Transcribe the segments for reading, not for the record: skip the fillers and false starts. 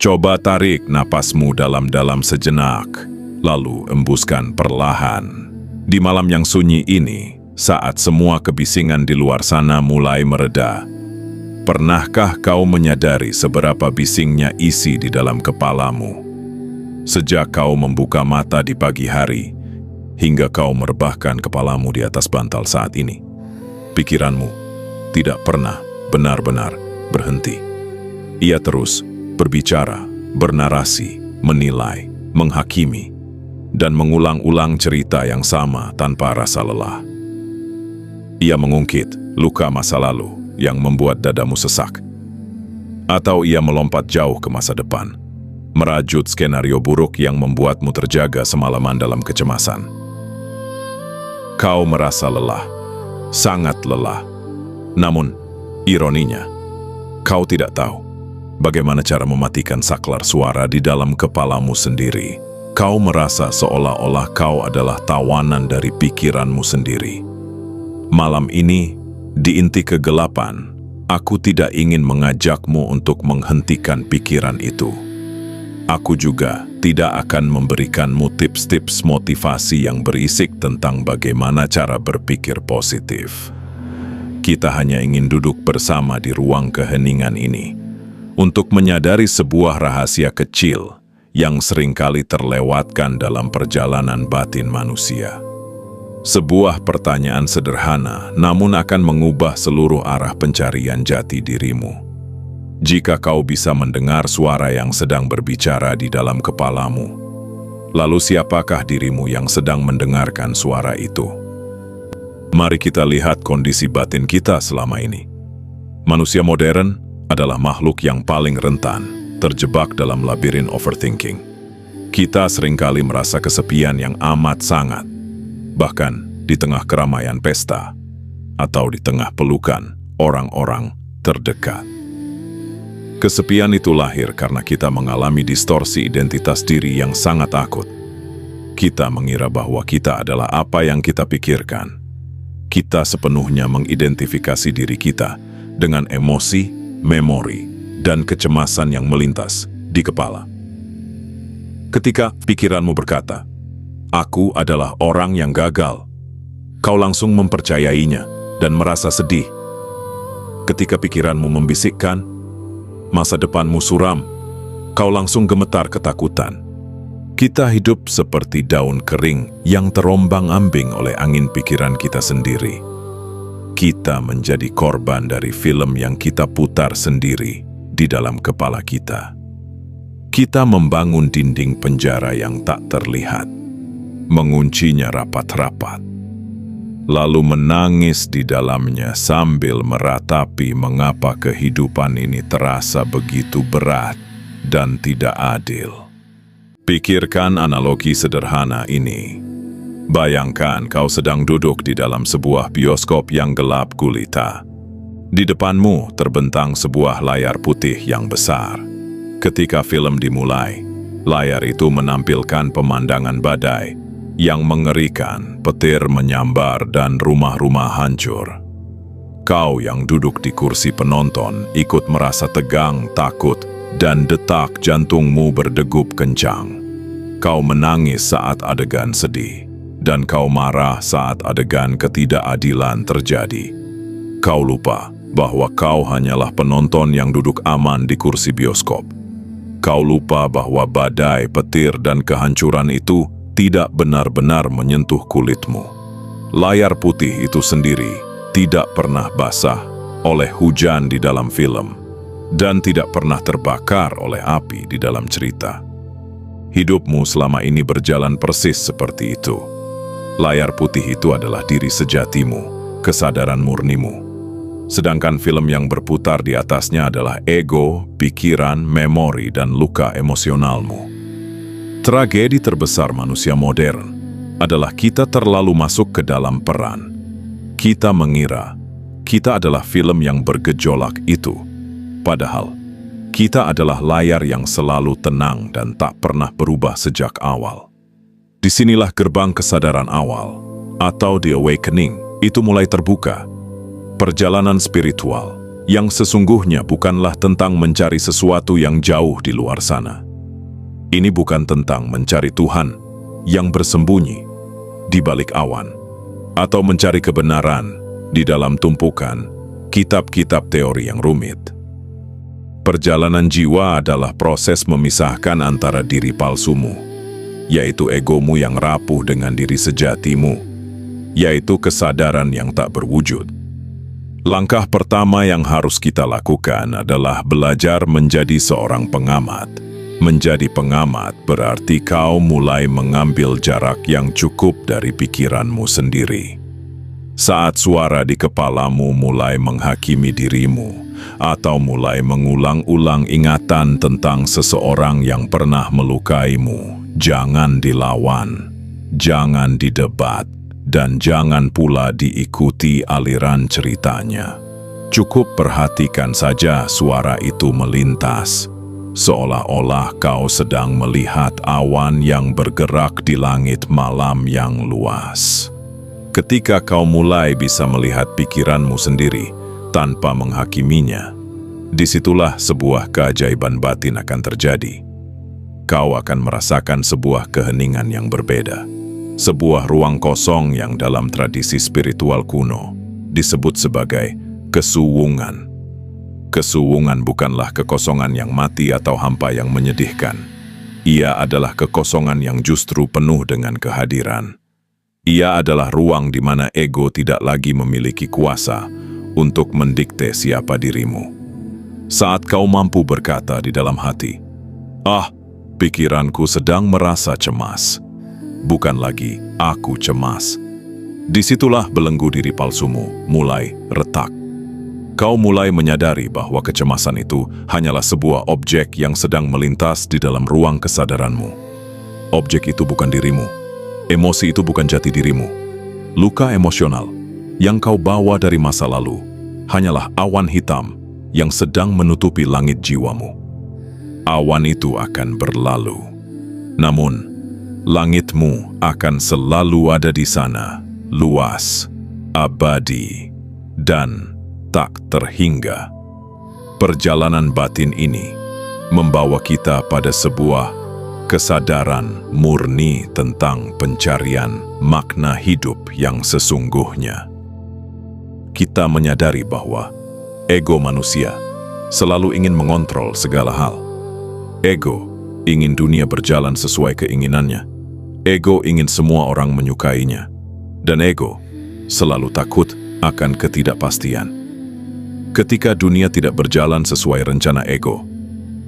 Coba tarik napasmu dalam-dalam sejenak, lalu embuskan perlahan. Di malam yang sunyi ini, saat semua kebisingan di luar sana mulai mereda, pernahkah kau menyadari seberapa bisingnya isi di dalam kepalamu? Sejak kau membuka mata di pagi hari, hingga kau merebahkan kepalamu di atas bantal saat ini, pikiranmu tidak pernah benar-benar berhenti. Ia terus berbicara, bernarasi, menilai, menghakimi, dan mengulang-ulang cerita yang sama tanpa rasa lelah. Ia mengungkit luka masa lalu yang membuat dadamu sesak. Atau ia melompat jauh ke masa depan, merajut skenario buruk yang membuatmu terjaga semalaman dalam kecemasan. Kau merasa lelah, sangat lelah. Namun, ironinya, kau tidak tahu bagaimana cara mematikan saklar suara di dalam kepalamu sendiri. Kau merasa seolah-olah kau adalah tawanan dari pikiranmu sendiri. Malam ini, di inti kegelapan, aku tidak ingin mengajakmu untuk menghentikan pikiran itu. Aku juga tidak akan memberikanmu tips-tips motivasi yang berisik tentang bagaimana cara berpikir positif. Kita hanya ingin duduk bersama di ruang keheningan ini untuk menyadari sebuah rahasia kecil yang seringkali terlewatkan dalam perjalanan batin manusia. Sebuah pertanyaan sederhana namun akan mengubah seluruh arah pencarian jati dirimu. Jika kau bisa mendengar suara yang sedang berbicara di dalam kepalamu, lalu siapakah dirimu yang sedang mendengarkan suara itu? Mari kita lihat kondisi batin kita selama ini. Manusia modern adalah makhluk yang paling rentan terjebak dalam labirin overthinking. Kita seringkali merasa kesepian yang amat sangat, bahkan di tengah keramaian pesta atau di tengah pelukan orang-orang terdekat. Kesepian itu lahir karena kita mengalami distorsi identitas diri yang sangat akut. Kita mengira bahwa kita adalah apa yang kita pikirkan. Kita sepenuhnya mengidentifikasi diri kita dengan emosi, memori, dan kecemasan yang melintas di kepala. Ketika pikiranmu berkata, "Aku adalah orang yang gagal," kau langsung mempercayainya dan merasa sedih. Ketika pikiranmu membisikkan, "Masa depanmu suram," kau langsung gemetar ketakutan. Kita hidup seperti daun kering yang terombang-ambing oleh angin pikiran kita sendiri. Kita menjadi korban dari film yang kita putar sendiri di dalam kepala kita. Kita membangun dinding penjara yang tak terlihat, menguncinya rapat-rapat, lalu menangis di dalamnya sambil meratapi mengapa kehidupan ini terasa begitu berat dan tidak adil. Pikirkan analogi sederhana ini. Bayangkan kau sedang duduk di dalam sebuah bioskop yang gelap gulita. Di depanmu terbentang sebuah layar putih yang besar. Ketika film dimulai, layar itu menampilkan pemandangan badai yang mengerikan, petir menyambar dan rumah-rumah hancur. Kau yang duduk di kursi penonton ikut merasa tegang, takut, dan detak jantungmu berdegup kencang. Kau menangis saat adegan sedih, dan kau marah saat adegan ketidakadilan terjadi. Kau lupa bahwa kau hanyalah penonton yang duduk aman di kursi bioskop. Kau lupa bahwa badai, petir, dan kehancuran itu tidak benar-benar menyentuh kulitmu. Layar putih itu sendiri tidak pernah basah oleh hujan di dalam film, dan tidak pernah terbakar oleh api di dalam cerita. Hidupmu selama ini berjalan persis seperti itu. Layar putih itu adalah diri sejatimu, kesadaran murnimu. Sedangkan film yang berputar di atasnya adalah ego, pikiran, memori, dan luka emosionalmu. Tragedi terbesar manusia modern adalah kita terlalu masuk ke dalam peran. Kita mengira kita adalah film yang bergejolak itu, padahal kita adalah layar yang selalu tenang dan tak pernah berubah sejak awal. Disinilah gerbang kesadaran awal, atau the awakening, itu mulai terbuka. Perjalanan spiritual Yang sesungguhnya bukanlah tentang mencari sesuatu yang jauh di luar sana. Ini bukan tentang mencari Tuhan yang bersembunyi di balik awan, atau mencari kebenaran di dalam tumpukan kitab-kitab teori yang rumit. Perjalanan jiwa adalah proses memisahkan antara diri palsumu, yaitu egomu yang rapuh, dengan diri sejatimu, yaitu kesadaran yang tak berwujud. Langkah pertama yang harus kita lakukan adalah belajar menjadi seorang pengamat. Menjadi pengamat berarti kau mulai mengambil jarak yang cukup dari pikiranmu sendiri. Saat suara di kepalamu mulai menghakimi dirimu, atau mulai mengulang-ulang ingatan tentang seseorang yang pernah melukaimu, jangan dilawan, jangan didebat, dan jangan pula diikuti aliran ceritanya. Cukup perhatikan saja suara itu melintas, seolah-olah kau sedang melihat awan yang bergerak di langit malam yang luas. Ketika kau mulai bisa melihat pikiranmu sendiri tanpa menghakiminya, disitulah sebuah keajaiban batin akan terjadi. Kau akan merasakan sebuah keheningan yang berbeda. Sebuah ruang kosong yang dalam tradisi spiritual kuno disebut sebagai kesuwungan. Kesuwungan bukanlah kekosongan yang mati atau hampa yang menyedihkan. Ia adalah kekosongan yang justru penuh dengan kehadiran. Ia adalah ruang di mana ego tidak lagi memiliki kuasa untuk mendikte siapa dirimu. Saat kau mampu berkata di dalam hati, pikiranku sedang merasa cemas. Bukan lagi aku cemas. Disitulah belenggu diri palsumu mulai retak. Kau mulai menyadari bahwa kecemasan itu hanyalah sebuah objek yang sedang melintas di dalam ruang kesadaranmu. Objek itu bukan dirimu. Emosi itu bukan jati dirimu. Luka emosional yang kau bawa dari masa lalu hanyalah awan hitam yang sedang menutupi langit jiwamu. Awan itu akan berlalu. Namun, langitmu akan selalu ada di sana, luas, abadi, dan tak terhingga. Perjalanan batin ini membawa kita pada sebuah kesadaran murni tentang pencarian makna hidup yang sesungguhnya. Kita menyadari bahwa ego manusia selalu ingin mengontrol segala hal. Ego ingin dunia berjalan sesuai keinginannya. Ego ingin semua orang menyukainya. Dan ego selalu takut akan ketidakpastian. Ketika dunia tidak berjalan sesuai rencana ego,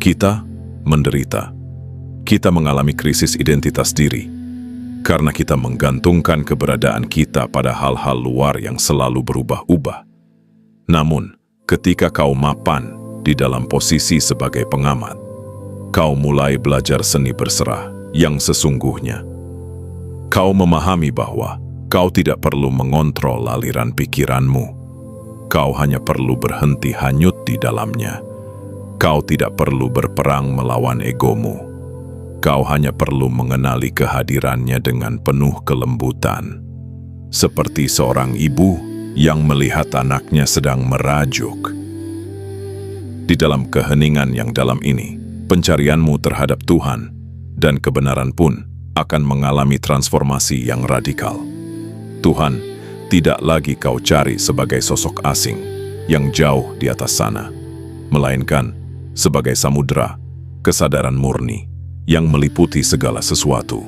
kita menderita. Kita mengalami krisis identitas diri, karena kita menggantungkan keberadaan kita pada hal-hal luar yang selalu berubah-ubah. Namun, ketika kau mapan di dalam posisi sebagai pengamat, kau mulai belajar seni berserah yang sesungguhnya. Kau memahami bahwa kau tidak perlu mengontrol aliran pikiranmu. Kau hanya perlu berhenti hanyut di dalamnya. Kau tidak perlu berperang melawan egomu. Kau hanya perlu mengenali kehadirannya dengan penuh kelembutan. Seperti seorang ibu yang melihat anaknya sedang merajuk. Di dalam keheningan yang dalam ini, pencarianmu terhadap Tuhan dan kebenaran pun akan mengalami transformasi yang radikal. Tuhan tidak lagi kau cari sebagai sosok asing yang jauh di atas sana, melainkan sebagai samudera kesadaran murni yang meliputi segala sesuatu,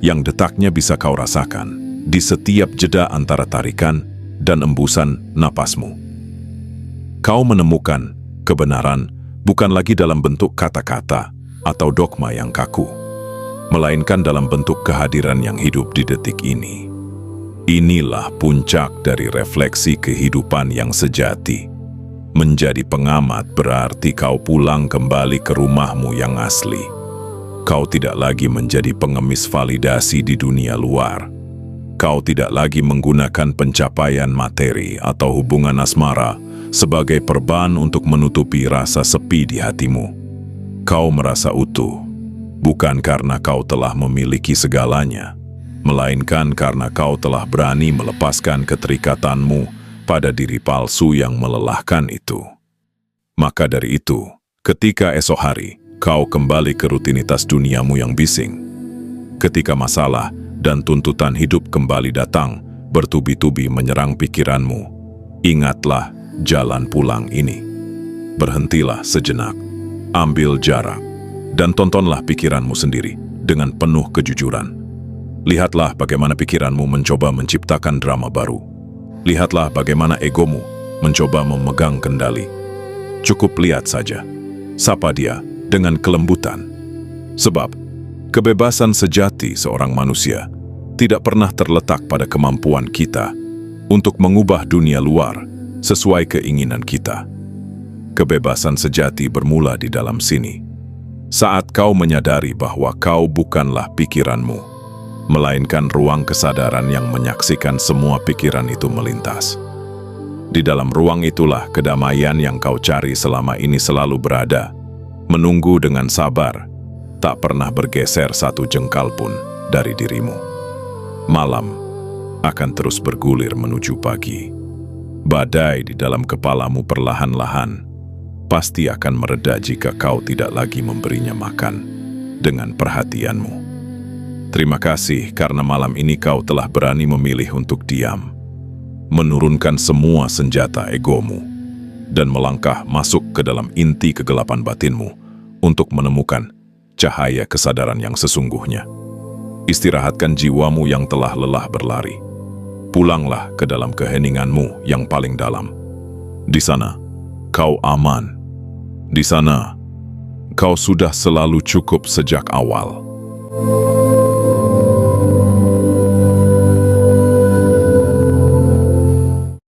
yang detaknya bisa kau rasakan di setiap jeda antara tarikan dan embusan napasmu. Kau menemukan kebenaran bukan lagi dalam bentuk kata-kata atau dogma yang kaku, melainkan dalam bentuk kehadiran yang hidup di detik ini. Inilah puncak dari refleksi kehidupan yang sejati. Menjadi pengamat berarti kau pulang kembali ke rumahmu yang asli. Kau tidak lagi menjadi pengemis validasi di dunia luar. Kau tidak lagi menggunakan pencapaian materi atau hubungan asmara sebagai perban untuk menutupi rasa sepi di hatimu. Kau merasa utuh, bukan karena kau telah memiliki segalanya, melainkan karena kau telah berani melepaskan keterikatanmu pada diri palsu yang melelahkan itu. Maka dari itu, ketika esok hari kau kembali ke rutinitas duniamu yang bising, ketika masalah dan tuntutan hidup kembali datang, bertubi-tubi menyerang pikiranmu, ingatlah jalan pulang ini. Berhentilah sejenak, ambil jarak, dan tontonlah pikiranmu sendiri dengan penuh kejujuran. Lihatlah bagaimana pikiranmu mencoba menciptakan drama baru. Lihatlah bagaimana egomu mencoba memegang kendali. Cukup lihat saja, sapa dia dengan kelembutan. Sebab, kebebasan sejati seorang manusia tidak pernah terletak pada kemampuan kita untuk mengubah dunia luar sesuai keinginan kita. Kebebasan sejati bermula di dalam sini. Saat kau menyadari bahwa kau bukanlah pikiranmu, melainkan ruang kesadaran yang menyaksikan semua pikiran itu melintas. Di dalam ruang itulah kedamaian yang kau cari selama ini selalu berada, menunggu dengan sabar, tak pernah bergeser satu jengkal pun dari dirimu. Malam akan terus bergulir menuju pagi. Badai di dalam kepalamu perlahan-lahan pasti akan mereda jika kau tidak lagi memberinya makan dengan perhatianmu. Terima kasih karena malam ini kau telah berani memilih untuk diam, menurunkan semua senjata egomu, dan melangkah masuk ke dalam inti kegelapan batinmu untuk menemukan cahaya kesadaran yang sesungguhnya. Istirahatkan jiwamu yang telah lelah berlari. Pulanglah ke dalam keheninganmu yang paling dalam. Di sana, kau aman. Di sana, kau sudah selalu cukup sejak awal.